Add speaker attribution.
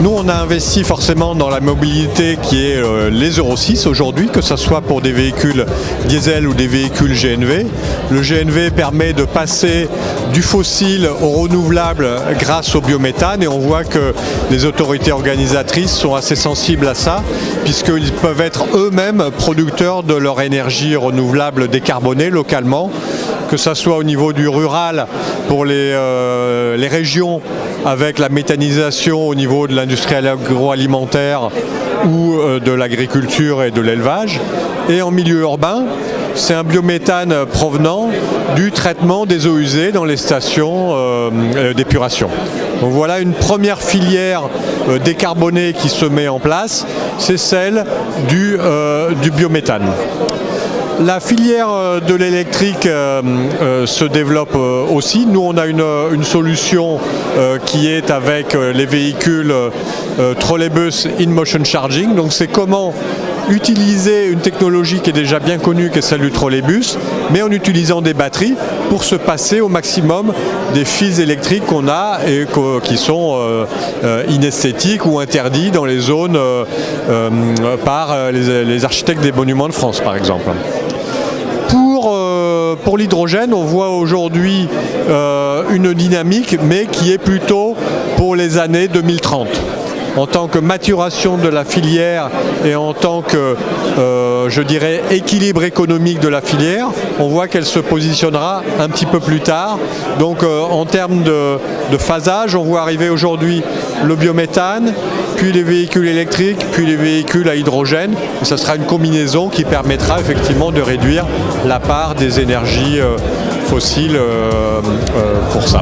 Speaker 1: Nous, on a investi forcément dans la mobilité qui est les Euro 6 aujourd'hui, que ce soit pour des véhicules diesel ou des véhicules GNV. Le GNV permet de passer du fossile au renouvelable grâce au biométhane et on voit que les autorités organisatrices sont assez sensibles à ça puisqu'ils peuvent être eux-mêmes producteurs de leur énergie renouvelable décarbonée localement, que ce soit au niveau du rural pour les régions avec la méthanisation au niveau de l'industrie agroalimentaire ou de l'agriculture et de l'élevage. Et en milieu urbain, c'est un biométhane provenant du traitement des eaux usées dans les stations d'épuration. Donc voilà une première filière décarbonée qui se met en place, c'est celle du biométhane. La filière de l'électrique se développe aussi. Nous, on a une solution qui est avec les véhicules trolleybus in-motion charging. Donc c'est comment utiliser une technologie qui est déjà bien connue, qui est celle du trolleybus, mais en utilisant des batteries pour se passer au maximum des fils électriques qu'on a et qui sont inesthétiques ou interdits dans les zones par les architectes des monuments de France, par exemple. Pour l'hydrogène, on voit aujourd'hui une dynamique, mais qui est plutôt pour les années 2030. En tant que maturation de la filière et en tant que, je dirais, équilibre économique de la filière, on voit qu'elle se positionnera un petit peu plus tard. Donc en termes de phasage, on voit arriver aujourd'hui le biométhane, puis les véhicules électriques, puis les véhicules à hydrogène. Et ça sera une combinaison qui permettra effectivement de réduire la part des énergies fossiles pour ça.